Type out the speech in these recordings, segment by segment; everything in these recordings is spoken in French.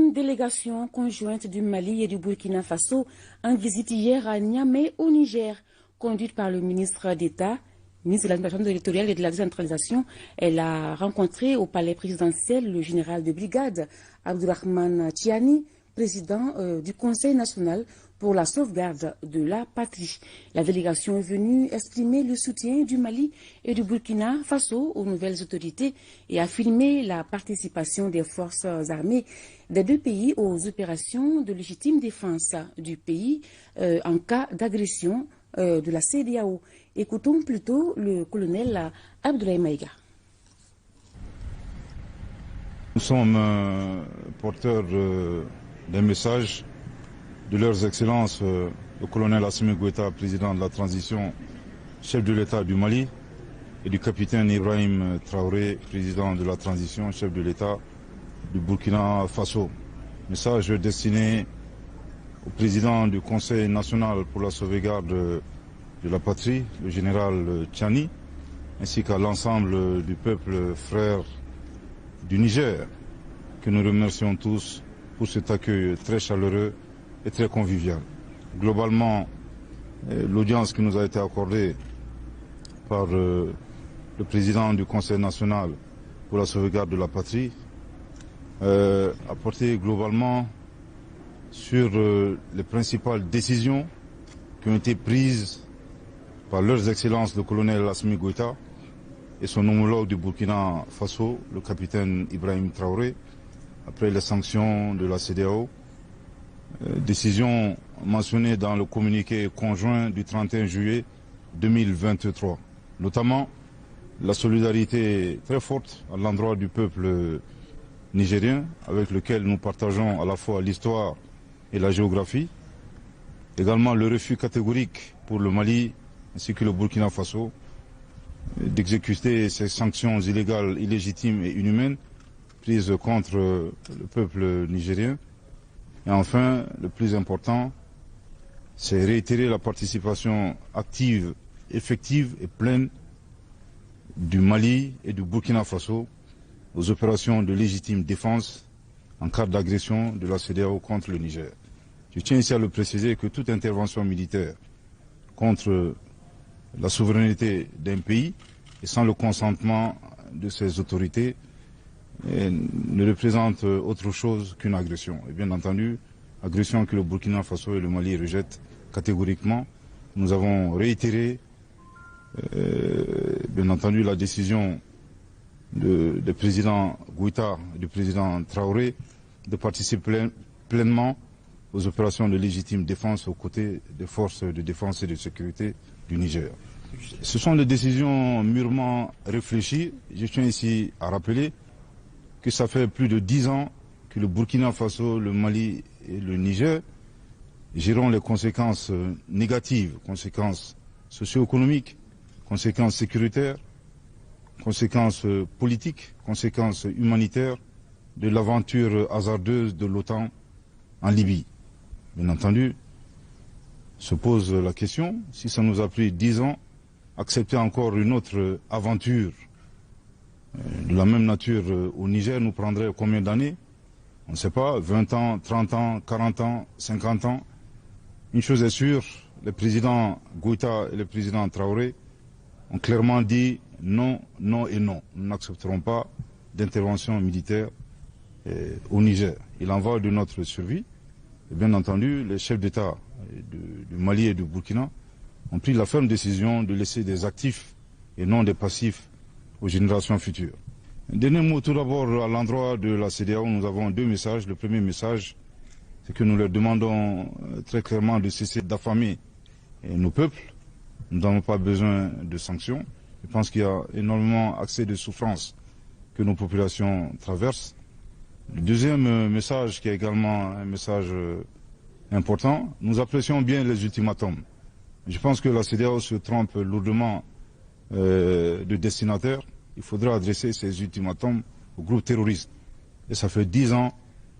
Une délégation conjointe du Mali et du Burkina Faso en visite hier à Niamey au Niger, conduite par le ministre d'État, ministre de l'administration territoriale et de la décentralisation. Elle a rencontré au palais présidentiel le général de brigade Abdourahmane Tiani, président du Conseil national pour la sauvegarde de la patrie. La délégation est venue exprimer le soutien du Mali et du Burkina Faso aux nouvelles autorités et affirmer la participation des forces armées des deux pays aux opérations de légitime défense du pays en cas d'agression de la CEDEAO. Écoutons plutôt le colonel Abdoulaye Maïga. Nous sommes porteurs d'un message de leurs excellences, le colonel Assimi Goïta, président de la transition, chef de l'État du Mali, et du capitaine Ibrahim Traoré, président de la transition, chef de l'État du Burkina Faso. Message destiné au président du Conseil national pour la sauvegarde de la patrie, le général Tiani, ainsi qu'à l'ensemble du peuple frère du Niger, que nous remercions tous pour cet accueil très chaleureux et très convivial. Globalement, l'audience qui nous a été accordée par le président du Conseil national pour la sauvegarde de la patrie a porté globalement sur les principales décisions qui ont été prises par leurs excellences le colonel Assimi Goïta et son homologue du Burkina Faso, le capitaine Ibrahim Traoré, après les sanctions de la CEDEAO. Décision mentionnée dans le communiqué conjoint du 31 juillet 2023, notamment la solidarité très forte à l'endroit du peuple nigérien, avec lequel nous partageons à la fois l'histoire et la géographie, également le refus catégorique pour le Mali ainsi que le Burkina Faso d'exécuter ces sanctions illégales, illégitimes et inhumaines prises contre le peuple nigérien. Et enfin, le plus important, c'est réitérer la participation active, effective et pleine du Mali et du Burkina Faso aux opérations de légitime défense en cas d'agression de la CEDEAO contre le Niger. Je tiens ici à le préciser que toute intervention militaire contre la souveraineté d'un pays et sans le consentement de ses autorités ne représente autre chose qu'une agression. Et bien entendu, agression que le Burkina Faso et le Mali rejettent catégoriquement. Nous avons réitéré, bien entendu, la décision du président Goïta et du président Traoré de participer pleinement aux opérations de légitime défense aux côtés des forces de défense et de sécurité du Niger. Ce sont des décisions mûrement réfléchies. Je tiens ici à rappeler que ça fait plus de 10 ans que le Burkina Faso, le Mali et le Niger géreront les conséquences négatives, conséquences socio-économiques, conséquences sécuritaires, conséquences politiques, conséquences humanitaires de l'aventure hasardeuse de l'OTAN en Libye. Bien entendu, se pose la question, si ça nous a pris 10 ans, accepter encore une autre aventure de la même nature au Niger nous prendrait combien d'années? On ne sait pas, 20 ans, 30 ans, 40 ans, 50 ans. Une chose est sûre, le président Goïta et le président Traoré ont clairement dit non, non et non. Nous n'accepterons pas d'intervention militaire au Niger. Il en va de notre survie. Et bien entendu, les chefs d'État du Mali et du Burkina ont pris la ferme décision de laisser des actifs et non des passifs aux générations futures. Un dernier mot tout d'abord à l'endroit de la CEDEAO, nous avons deux messages. Le premier message, c'est que nous leur demandons très clairement de cesser d'affamer nos peuples. Nous n'avons pas besoin de sanctions. Je pense qu'il y a énormément accès de souffrance que nos populations traversent. Le deuxième message, qui est également un message important, nous apprécions bien les ultimatums. Je pense que la CEDEAO se trompe lourdement de destinataire. Il faudra adresser ces ultimatums aux groupes terroristes. Et ça fait 10 ans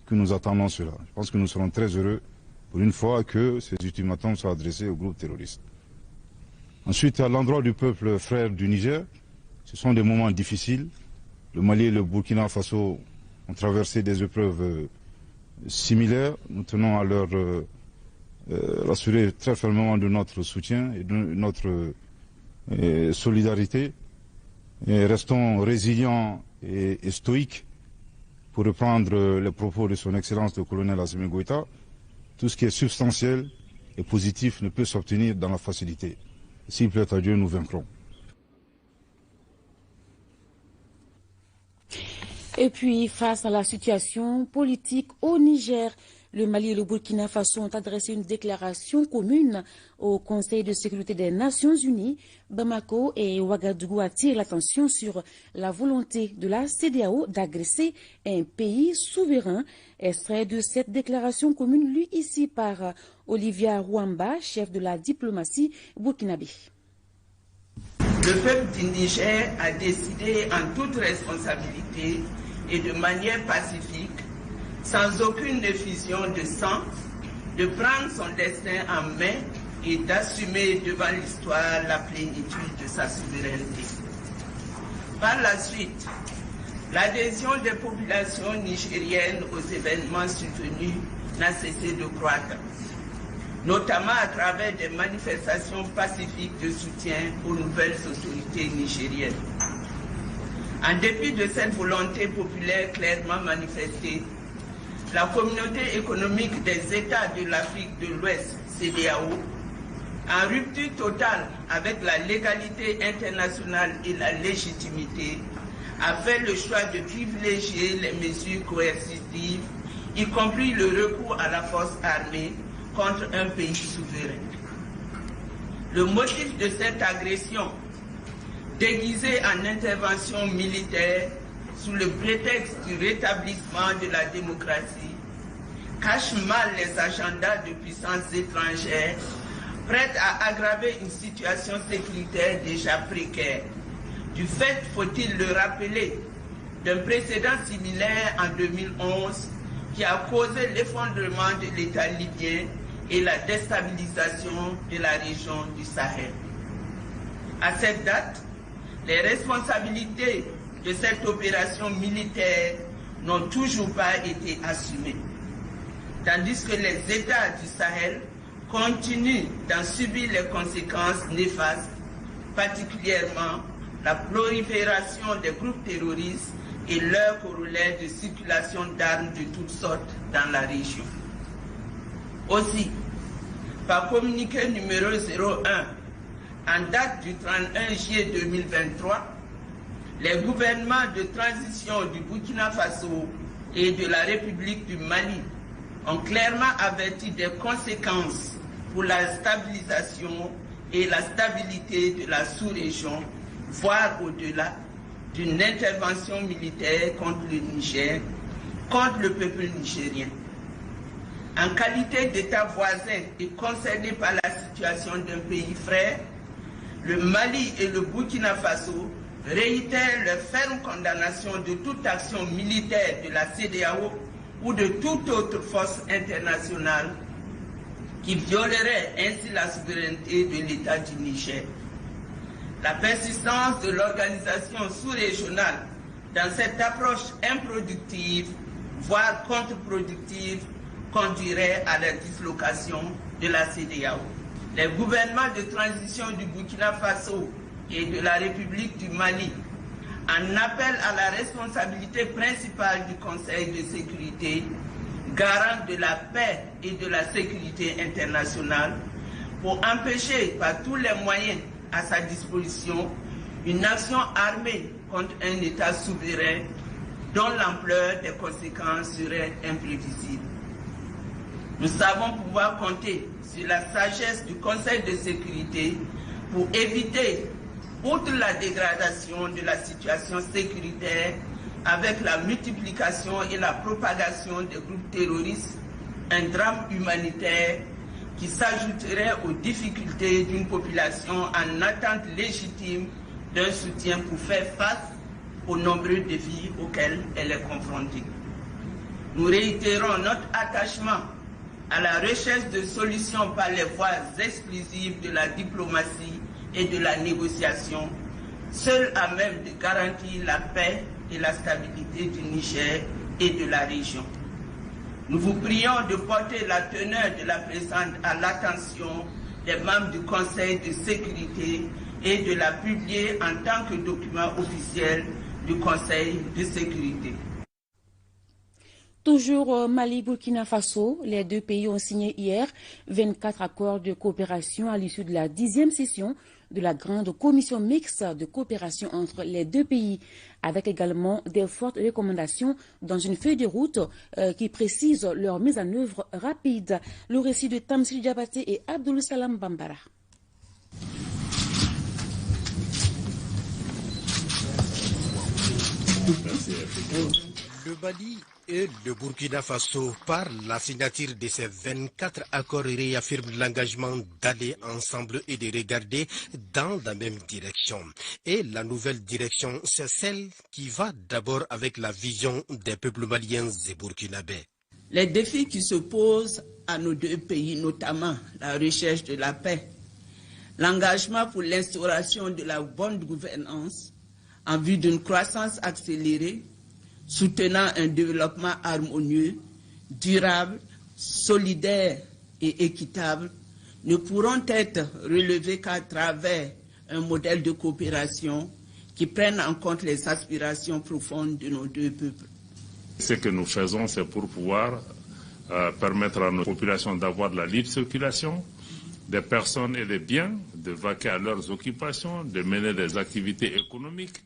que nous attendons cela. Je pense que nous serons très heureux pour une fois que ces ultimatums soient adressés aux groupes terroristes. Ensuite, à l'endroit du peuple frère du Niger, ce sont des moments difficiles. Le Mali et le Burkina Faso ont traversé des épreuves similaires. Nous tenons à leur assurer très fermement de notre soutien et de notre solidarité. Et restons résilients et stoïques, pour reprendre les propos de son Excellence le colonel Assimi Goïta. Tout ce qui est substantiel et positif ne peut s'obtenir dans la facilité. S'il plaît à Dieu, nous vaincrons. Et puis, face à la situation politique au Niger, le Mali et le Burkina Faso ont adressé une déclaration commune au Conseil de sécurité des Nations Unies. Bamako et Ouagadougou attirent l'attention sur la volonté de la CEDEAO d'agresser un pays souverain. Extrait de cette déclaration commune lue ici par Olivia Rouamba, chef de la diplomatie burkinabé. Le peuple du Niger a décidé en toute responsabilité et de manière pacifique, sans aucune effusion de sang, de prendre son destin en main et d'assumer devant l'histoire la plénitude de sa souveraineté. Par la suite, l'adhésion des populations nigériennes aux événements survenus n'a cessé de croître, notamment à travers des manifestations pacifiques de soutien aux nouvelles autorités nigériennes. En dépit de cette volonté populaire clairement manifestée, la communauté économique des États de l'Afrique de l'Ouest, CEDEAO, en rupture totale avec la légalité internationale et la légitimité, a fait le choix de privilégier les mesures coercitives, y compris le recours à la force armée contre un pays souverain. Le motif de cette agression, déguisée en intervention militaire, sous le prétexte du rétablissement de la démocratie, cache mal les agendas de puissances étrangères prêtes à aggraver une situation sécuritaire déjà précaire. Du fait, faut-il le rappeler, d'un précédent similaire en 2011 qui a causé l'effondrement de l'État libyen et la déstabilisation de la région du Sahel. À cette date, les responsabilités de cette opération militaire n'ont toujours pas été assumées, tandis que les États du Sahel continuent d'en subir les conséquences néfastes, particulièrement la prolifération des groupes terroristes et leur corollaire de circulation d'armes de toutes sortes dans la région. Aussi, par communiqué numéro 01, en date du 31 juillet 2023, les gouvernements de transition du Burkina Faso et de la République du Mali ont clairement averti des conséquences pour la stabilisation et la stabilité de la sous-région, voire au-delà, d'une intervention militaire contre le Niger, contre le peuple nigérien. En qualité d'État voisin et concerné par la situation d'un pays frère, le Mali et le Burkina Faso réitèrent leur ferme condamnation de toute action militaire de la CEDEAO ou de toute autre force internationale qui violerait ainsi la souveraineté de l'État du Niger. La persistance de l'organisation sous-régionale dans cette approche improductive, voire contre-productive, conduirait à la dislocation de la CEDEAO. Les gouvernements de transition du Burkina Faso et de la République du Mali en appellent à la responsabilité principale du Conseil de sécurité, garant de la paix et de la sécurité internationale, pour empêcher par tous les moyens à sa disposition une action armée contre un État souverain dont l'ampleur des conséquences serait imprévisible. Nous savons pouvoir compter sur la sagesse du Conseil de sécurité pour éviter, outre la dégradation de la situation sécuritaire avec la multiplication et la propagation des groupes terroristes, un drame humanitaire qui s'ajouterait aux difficultés d'une population en attente légitime d'un soutien pour faire face aux nombreux défis auxquels elle est confrontée. Nous réitérons notre attachement à la recherche de solutions par les voies exclusives de la diplomatie et de la négociation, seules à même de garantir la paix et la stabilité du Niger et de la région. Nous vous prions de porter la teneur de la présente à l'attention des membres du Conseil de sécurité et de la publier en tant que document officiel du Conseil de sécurité. Toujours Mali-Burkina Faso, les deux pays ont signé hier 24 accords de coopération à l'issue de la 10e session de la grande commission mixte de coopération entre les deux pays, avec également des fortes recommandations dans une feuille de route qui précise leur mise en œuvre rapide. Le récit de Tamsil Diabaté et Abdoul Salam Bambara. Le Mali et le Burkina Faso, par la signature de ces 24 accords, réaffirment l'engagement d'aller ensemble et de regarder dans la même direction. Et la nouvelle direction, c'est celle qui va d'abord avec la vision des peuples maliens et burkinabés. Les défis qui se posent à nos deux pays, notamment la recherche de la paix, l'engagement pour l'instauration de la bonne gouvernance en vue d'une croissance accélérée, soutenant un développement harmonieux, durable, solidaire et équitable, ne pourront être relevés qu'à travers un modèle de coopération qui prenne en compte les aspirations profondes de nos deux peuples. Ce que nous faisons, c'est pour pouvoir permettre à nos populations d'avoir de la libre circulation des personnes et des biens, de vaquer à leurs occupations, de mener des activités économiques,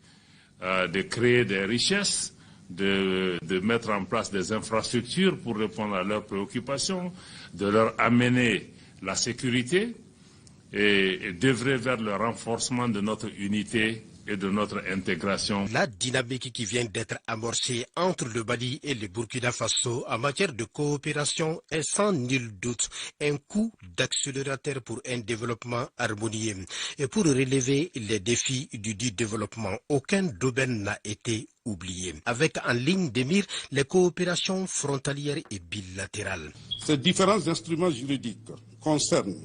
de créer des richesses, de mettre en place des infrastructures pour répondre à leurs préoccupations, de leur amener la sécurité et d'œuvrer vers le renforcement de notre unité et de notre intégration. La dynamique qui vient d'être amorcée entre le Mali et le Burkina Faso en matière de coopération est sans nul doute un coup d'accélérateur pour un développement harmonieux. Et pour relever les défis du dit développement, aucun domaine n'a été oublié, avec en ligne de mire les coopérations frontalières et bilatérales. Ces différents instruments juridiques concernent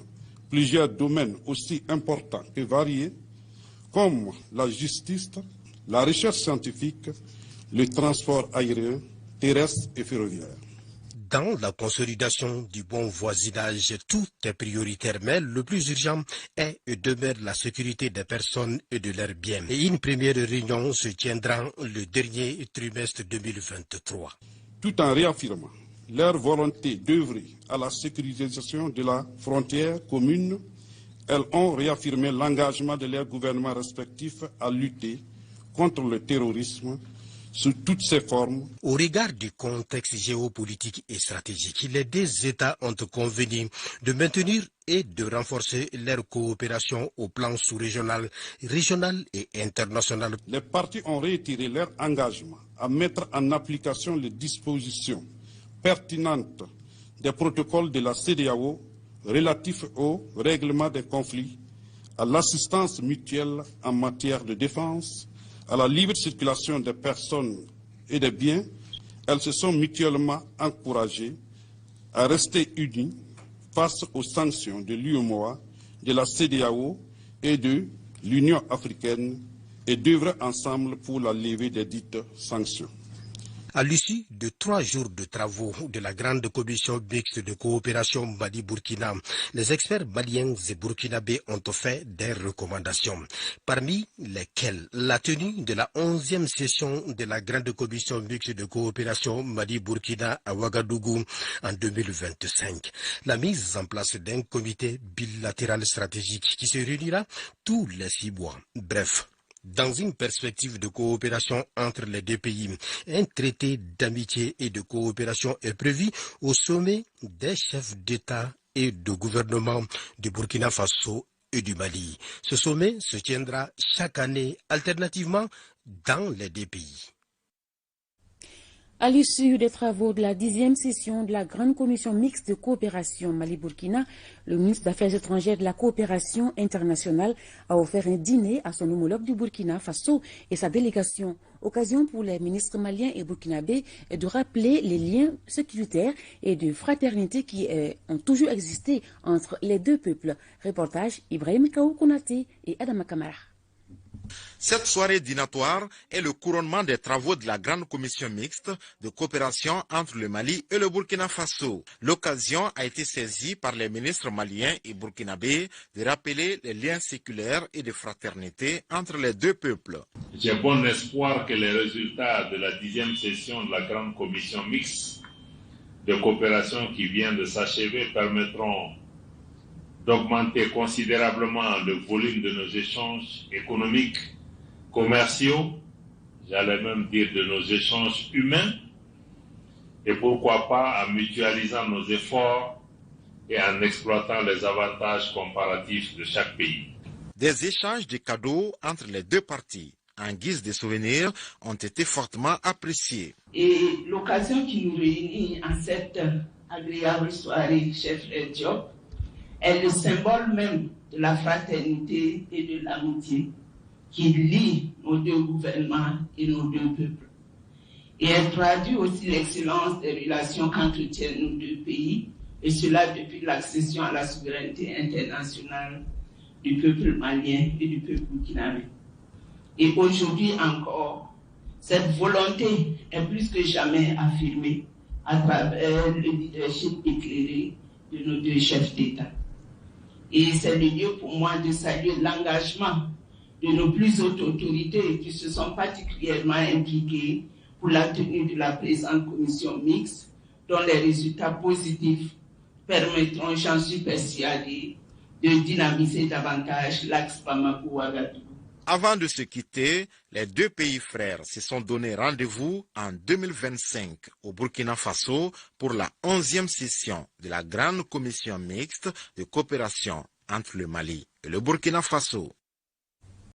plusieurs domaines aussi importants que variés, comme la justice, la recherche scientifique, le transport aérien, terrestre et ferroviaire. Dans la consolidation du bon voisinage, tout est prioritaire, mais le plus urgent est et demeure la sécurité des personnes et de leurs biens. Et une première réunion se tiendra le dernier trimestre 2023. Tout en réaffirmant leur volonté d'œuvrer à la sécurisation de la frontière commune, elles ont réaffirmé l'engagement de leurs gouvernements respectifs à lutter contre le terrorisme sous toutes ses formes. Au regard du contexte géopolitique et stratégique, les deux États ont convenu de maintenir et de renforcer leur coopération au plan sous-régional, régional et international. Les parties ont réitéré leur engagement à mettre en application les dispositions pertinentes des protocoles de la CEDEAO relatifs au règlement des conflits, à l'assistance mutuelle en matière de défense, à la libre circulation des personnes et des biens. Elles se sont mutuellement encouragées à rester unies face aux sanctions de l'UEMOA, de la CEDEAO et de l'Union africaine et d'œuvrer ensemble pour la levée des dites sanctions. À l'issue de 3 jours de travaux de la grande commission mixte de coopération Mali-Burkina, les experts maliens et burkinabés ont fait des recommandations, parmi lesquelles la tenue de la 11e session de la grande commission mixte de coopération Mali-Burkina à Ouagadougou en 2025, la mise en place d'un comité bilatéral stratégique qui se réunira tous les 6 mois. Bref, dans une perspective de coopération entre les deux pays, un traité d'amitié et de coopération est prévu au sommet des chefs d'État et de gouvernement du Burkina Faso et du Mali. Ce sommet se tiendra chaque année alternativement dans les deux pays. À l'issue des travaux de la 10e session de la Grande Commission mixte de coopération Mali-Burkina, le ministre des Affaires étrangères de la coopération internationale a offert un dîner à son homologue du Burkina Faso et sa délégation. Occasion pour les ministres maliens et burkinabés de rappeler les liens sécuritaires et de fraternité qui ont toujours existé entre les deux peuples. Reportage Ibrahim Kaou Konaté et Adama Kamara. Cette soirée dînatoire est le couronnement des travaux de la grande commission mixte de coopération entre le Mali et le Burkina Faso. L'occasion a été saisie par les ministres maliens et burkinabés de rappeler les liens séculaires et de fraternité entre les deux peuples. J'ai bon espoir que les résultats de la 10e session de la grande commission mixte de coopération qui vient de s'achever permettront d'augmenter considérablement le volume de nos échanges économiques, commerciaux, j'allais même dire de nos échanges humains, et pourquoi pas en mutualisant nos efforts et en exploitant les avantages comparatifs de chaque pays. Des échanges de cadeaux entre les deux parties, en guise de souvenirs, ont été fortement appréciés. Et l'occasion qui nous réunit en cette agréable soirée, chef Diop, est le symbole même de la fraternité et de l'amitié qui lie nos deux gouvernements et nos deux peuples. Et elle traduit aussi l'excellence des relations qu'entretiennent nos deux pays, et cela depuis l'accession à la souveraineté internationale du peuple malien et du peuple burkinabé. Et aujourd'hui encore, cette volonté est plus que jamais affirmée à travers le leadership éclairé de nos deux chefs d'État. Et c'est le lieu pour moi de saluer l'engagement de nos plus hautes autorités qui se sont particulièrement impliquées pour la tenue de la présente commission mixte, dont les résultats positifs permettront, j'en suis persuadé, de dynamiser davantage l'axe Bamako-Ouagadougou. Avant de se quitter, les deux pays frères se sont donné rendez-vous en 2025 au Burkina Faso pour la 11e session de la grande commission mixte de coopération entre le Mali et le Burkina Faso.